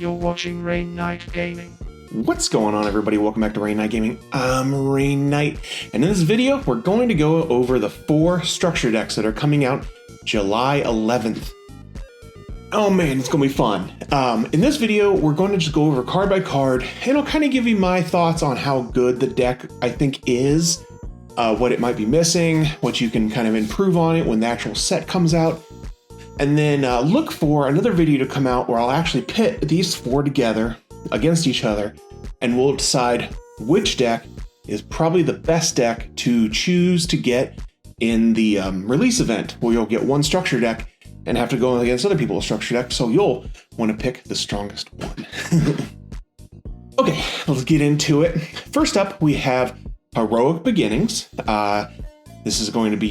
You're watching Rain Knight Gaming. What's going on, everybody? Welcome back to Rain Knight Gaming. I'm Rain Knight, and in this video we're going to go over the 4 structure decks that are coming out July 11th. Oh man, it's gonna be fun. In this video we're going to just go over card by card, and I'll kind of give you my thoughts on how good the deck I think is, what it might be missing, what you can kind of improve on it when the actual set comes out. And then look for another video to come out where I'll actually pit these 4 together against each other, and we'll decide which deck is probably the best deck to choose to get in the release event, where you'll get one structure deck and have to go against other people's structure deck, so you'll want to pick the strongest one. Okay, let's get into it. First up, we have Heroic Beginnings. This is going to be,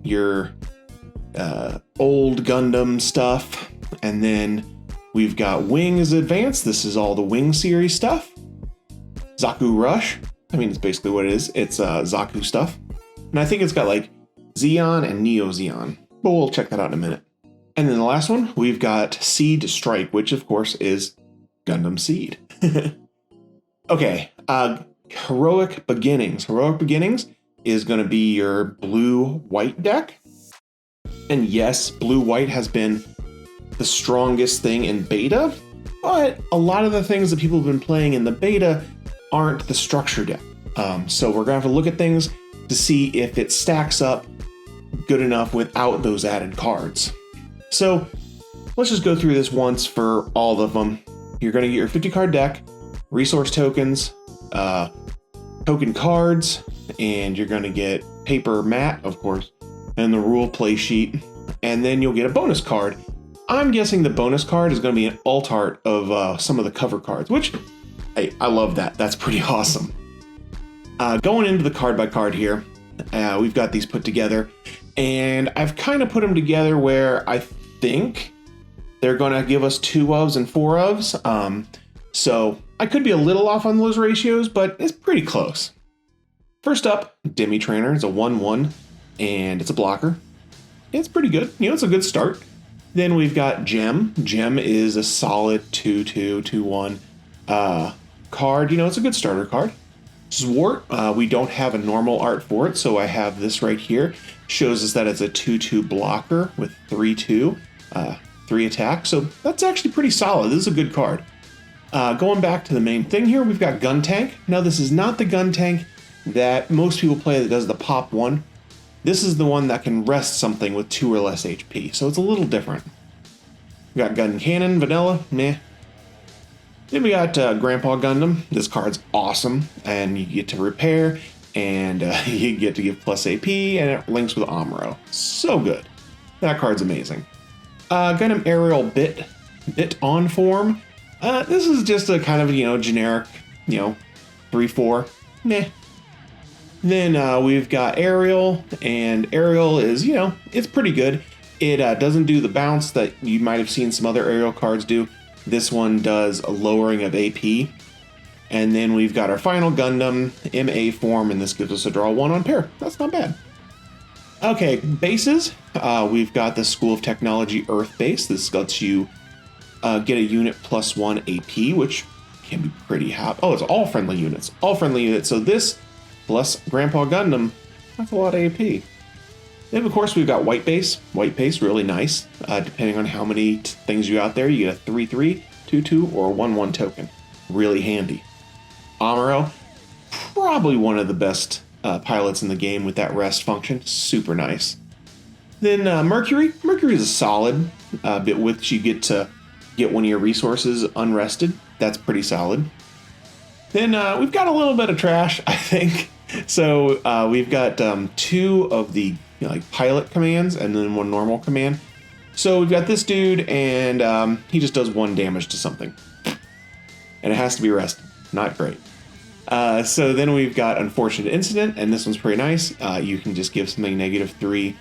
your old Gundam stuff, and then we've got Wings Advance. This is all the Wing series stuff. Zaku Rush. I mean, it's basically what it is. It's Zaku stuff, and I think it's got like Zeon and Neo Zeon, but we'll check that out in a minute. And then the last one, we've got Seed Strike, which of course is Gundam Seed. Okay, Heroic Beginnings. Heroic Beginnings is going to be your blue-white deck. And yes, blue-white has been the strongest thing in beta, but a lot of the things that people have been playing in the beta aren't the structure deck. So we're going to have to look at things to see if it stacks up good enough without those added cards. So let's just go through this once for all of them. You're going to get your 50 card deck, resource tokens, token cards, and you're going to get paper mat, of course, and the rule play sheet, and then you'll get a bonus card. I'm guessing the bonus card is going to be an alt art of some of the cover cards, which, hey, I love that. That's pretty awesome. Going into the card by card here, we've got these put together, and I've kind of put them together where I think they're going to give us 2 ofs and 4 ofs. So I could be a little off on those ratios, but it's pretty close. First up, Demi Trainer. It's a 1/1. And it's a blocker. It's pretty good. It's a good start. Then we've got Gem. Gem is a solid 2/2, 2/1 card. It's a good starter card. Zwart, we don't have a normal art for it, so I have this right here. Shows us that it's a 2/2 blocker with 3/2, 3 attack. So that's actually pretty solid. This is a good card. Going back to the main thing here, we've got Gun Tank. Now, this is not the Gun Tank that most people play that does the pop one. This is the one that can rest something with 2 or less HP, so it's a little different. We got Gun Cannon, vanilla, meh. Then we got Grandpa Gundam. This card's awesome, and you get to repair, and you get to give plus AP, and it links with Amuro. So good. That card's amazing. Gundam Aerial Bit on form. This is just a kind of, generic, 3/4, meh. Then we've got Aerial, and Aerial is, it's pretty good. It doesn't do the bounce that you might have seen some other Aerial cards do. This one does a lowering of AP. And then we've got our final Gundam, MA form, and this gives us a draw 1 on pair. That's not bad. Okay, bases. We've got the School of Technology Earth base. This lets you get a unit plus 1 AP, which can be pretty happy. Oh, it's all friendly units. All friendly units. So this plus Grandpa Gundam, that's a lot of AP. Then, of course, we've got White Base. White Base, really nice. Depending on how many things you got there, you get a 3/3, 2/2, or a 1/1 token. Really handy. Amuro, probably one of the best pilots in the game with that rest function. Super nice. Then Mercury. Mercury is a solid bit which you get to get one of your resources unrested. That's pretty solid. Then we've got a little bit of trash, I think. So we've got 2 of the pilot commands and then 1 normal command. So we've got this dude, and he just does 1 damage to something. And it has to be rested. Not great. So then we've got Unfortunate Incident, and this one's pretty nice. You can just give something -3.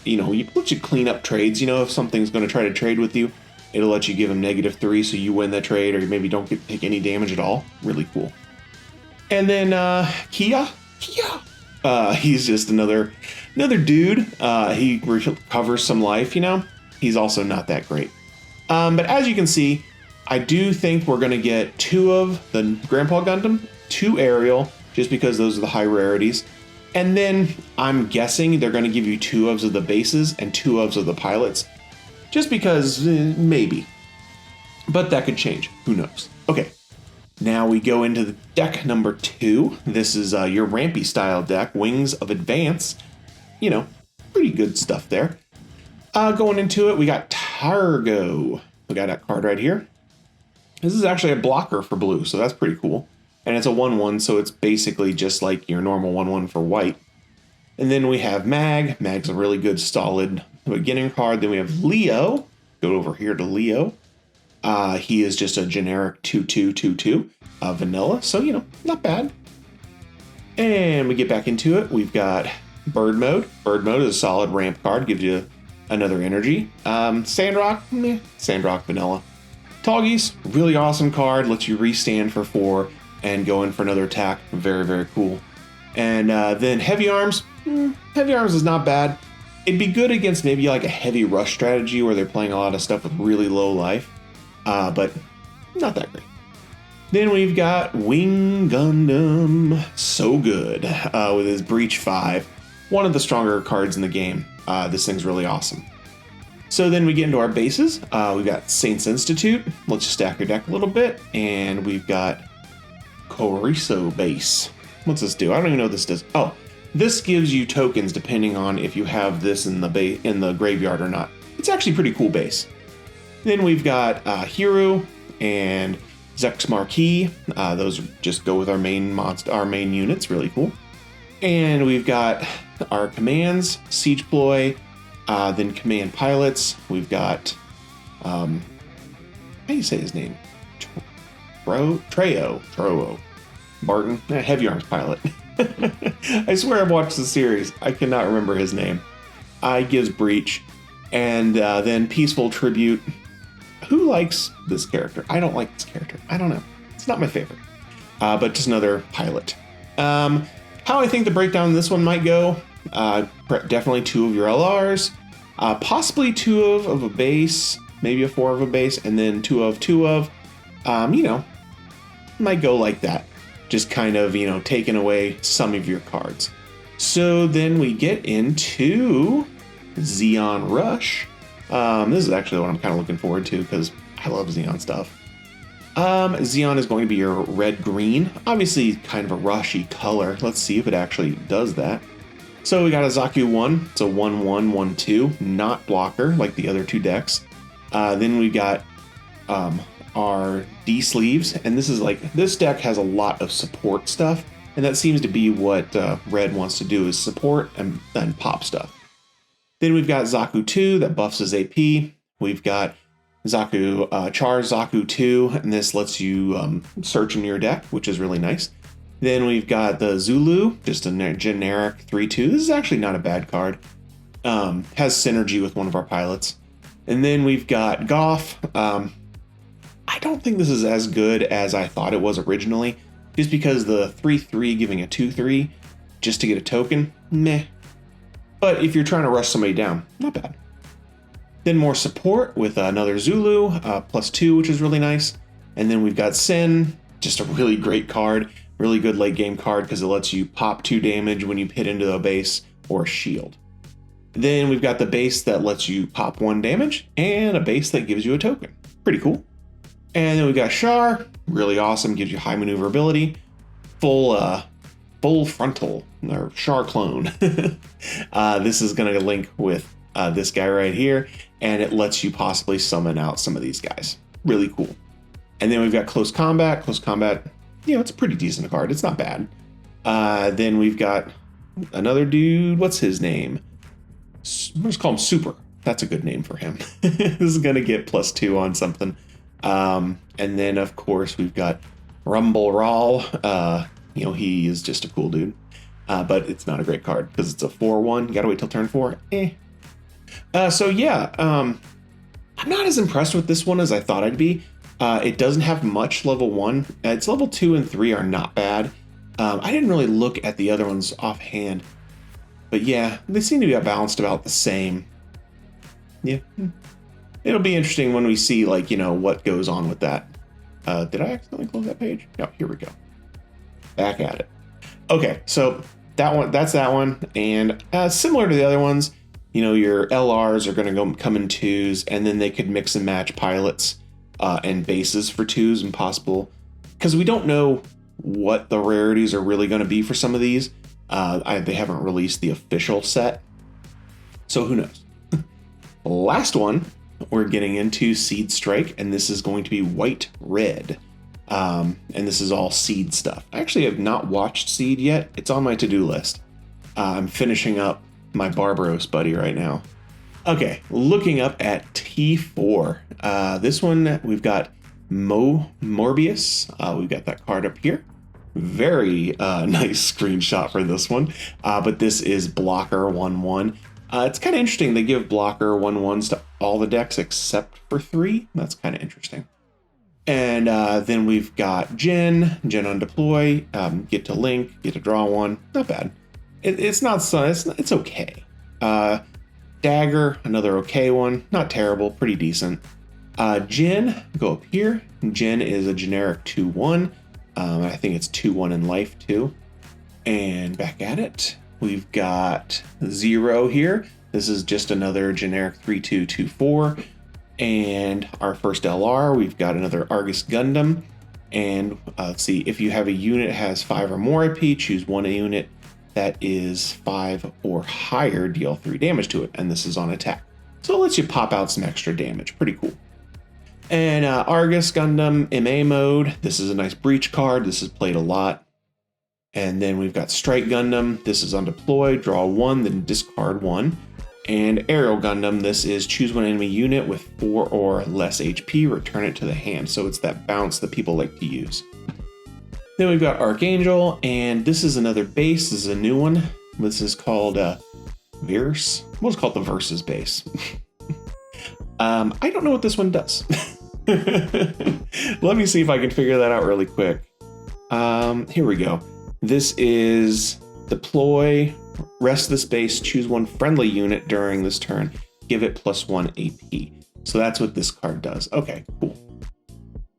You let you clean up trades. If something's going to try to trade with you, it'll let you give him -3 so you win the trade, or maybe don't take any damage at all. Really cool. And then Kia. He's just another dude. He recovers some life, He's also not that great. But as you can see, I do think we're going to get 2 of the Grandpa Gundam, 2 Aerial, just because those are the high rarities. And then I'm guessing they're going to give you 2 of the bases and 2 of the pilots, just because maybe. But that could change. Who knows? Okay. Now we go into the deck number 2. This is your Rampy style deck, Wings of Advance. You know, pretty good stuff there. Going into it, we got Targo. We got that card right here. This is actually a blocker for blue, so that's pretty cool. And it's a 1/1, so it's basically just like your normal 1/1 for white. And then we have Mag. Mag's a really good, solid beginning card. Then we have Leo. Go over here to Leo. He is just a generic 2/2/2/2 vanilla, so, you know, not bad. And we get back into it. We've got Bird Mode. Bird Mode is a solid ramp card, gives you another energy. Sandrock, meh, Sandrock vanilla. Toggies, really awesome card, lets you restand for 4 and go in for another attack. Very, very cool. And then Heavy Arms. Heavy Arms is not bad. It'd be good against maybe like a heavy rush strategy where they're playing a lot of stuff with really low life, but not that great. Then we've got Wing Gundam. So good with his Breach 5. One of the stronger cards in the game. This thing's really awesome. So then we get into our bases. We've got Saints Institute. Let's stack your deck a little bit. And we've got Chorizo base. What's this do? I don't even know what this does. Oh, this gives you tokens depending on if you have this in the graveyard or not. It's actually a pretty cool base. Then we've got Hero and Zex Marquis. Those just go with our main units. Really cool. And we've got our commands, Siege Ploy, then command pilots. We've got how do you say his name? Treo. Barton, Heavy Arms pilot. I swear I've watched the series. I cannot remember his name. I gives Breach. And then Peaceful Tribute. Who likes this character? I don't like this character. I don't know. It's not my favorite. But just another pilot. How I think the breakdown in this one might go. Definitely 2 of your LRs. Possibly 2 of a base. Maybe a 4 of a base. And then 2 of. You know, might go like that. Just kind of, you know, taking away some of your cards. So then we get into Zeon Rush. This is actually what I'm kind of looking forward to because I love Zeon stuff. Zeon is going to be your red-green. Obviously kind of a rushy color. Let's see if it actually does that. So we got a Zaku 1. It's a 1/1/1/2, not blocker like the other 2 decks. Then we got our D sleeves, and this deck has a lot of support stuff, and that seems to be what Red wants to do, is support and then pop stuff. Then we've got Zaku 2 that buffs his AP. We've got Zaku Char Zaku 2, and this lets you search in your deck, which is really nice. Then we've got the Zulu, just a generic 3/2. This is actually not a bad card. Has synergy with one of our pilots. And then we've got Goff. I don't think this is as good as I thought it was originally, just because the 3/3 giving a 2/3 just to get a token, meh. But if you're trying to rush somebody down, not bad. Then more support with another Zulu, +2, which is really nice. And then we've got Sin, just a really great card, really good late game card because it lets you pop 2 damage when you hit into a base or a shield. Then we've got the base that lets you pop 1 damage and a base that gives you a token. Pretty cool. And then we got Char, really awesome, gives you high maneuverability, full frontal, or Char clone. This is going to link with this guy right here, and it lets you possibly summon out some of these guys. Really cool. And then we've got Close Combat. Close Combat, you know, it's a pretty decent card. It's not bad. Then we've got another dude. What's his name? Let's call him Super. That's a good name for him. This is going to get +2 on something. And then, of course, we've got Rumble Rawl. You know, he is just a cool dude. But it's not a great card because it's a 4/1. You gotta wait till turn 4. So yeah, I'm not as impressed with this one as I thought I'd be. It doesn't have much level 1. Its level 2 and 3 are not bad. I didn't really look at the other ones offhand. But yeah, they seem to be balanced about the same. Yeah. it'll be interesting when we see, like, you know, what goes on with that. Did I accidentally close that page? No, here we go. Back at it. Okay, so that's that one. And similar to the other ones, you know, your LRs are going to come in 2s, and then they could mix and match pilots and bases for 2s and possible, because we don't know what the rarities are really going to be for some of these. They haven't released the official set, so who knows. Last one, we're getting into Seed Strike, and this is going to be white red. And this is all Seed stuff. I actually have not watched Seed yet. It's on my to-do list. I'm finishing up my Barbaros buddy right now. Okay, looking up at T4. This one, we've got Morbius. We've got that card up here. Very nice screenshot for this one. But this is blocker 1/1. It's kind of interesting. They give blocker 1/1s to all the decks except for 3. That's kind of interesting. And then we've got Jin on deploy, get to link, get to draw 1. Not bad. It's not, it's okay. Dagger, another okay one. Not terrible, pretty decent. Jin, go up here. Jin is a generic 2/1. I think it's 2/1 in life too. And back at it, we've got Zero here. This is just another generic 3/2, 2/4. And our first LR, we've got another Argus Gundam. And let's see, if you have a unit that has 5 or more IP, choose one unit that is 5 or higher, deal 3 damage to it. And this is on attack. So it lets you pop out some extra damage. Pretty cool. And Argus Gundam MA mode. This is a nice breach card. This is played a lot. And then we've got Strike Gundam. This is on deploy, draw 1, then discard 1. And Aerial Gundam, this is choose one enemy unit with 4 or less HP, return it to the hand. So it's that bounce that people like to use. Then we've got Archangel, and this is another base. This is a new one. This is called Verse. What's called the Versus base. I don't know what this one does. Let me see if I can figure that out really quick. Here we go. This is deploy, rest this base, choose one friendly unit during this turn, give it +1 AP. So that's what this card does. Okay, cool.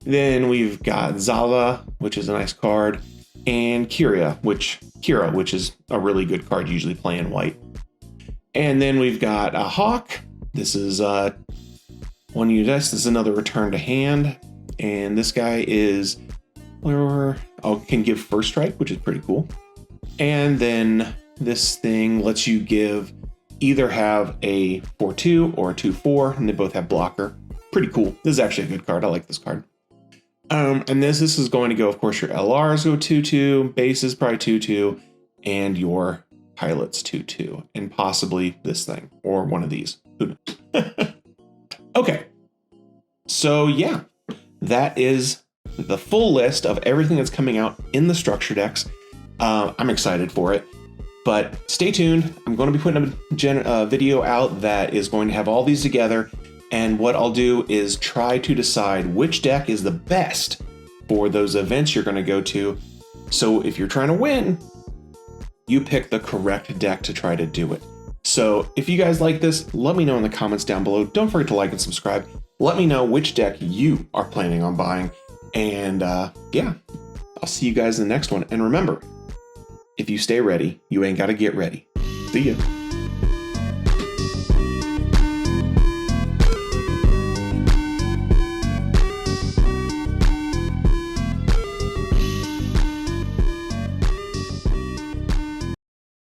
Then we've got Zala, which is a nice card, and Kira, which is a really good card, usually playing white. And then we've got a Hawk. This is one unit. This is another return to hand, and this guy is can give first strike, which is pretty cool. And then this thing lets you either have a 4/2 or a 2/4, and they both have blocker. Pretty cool. This is actually a good card. I like this card. And this is going to go, of course, your LRs go 2/2, bases probably 2/2, and your pilots 2/2, and possibly this thing or one of these. Who knows? Okay. So yeah, that is the full list of everything that's coming out in the structure decks. I'm excited for it, but stay tuned. I'm going to be putting a video out that is going to have all these together. And what I'll do is try to decide which deck is the best for those events you're going to go to. So if you're trying to win, you pick the correct deck to try to do it. So if you guys like this, let me know in the comments down below. Don't forget to like and subscribe. Let me know which deck you are planning on buying. And yeah, I'll see you guys in the next one. And remember, if you stay ready, you ain't got to get ready. See ya.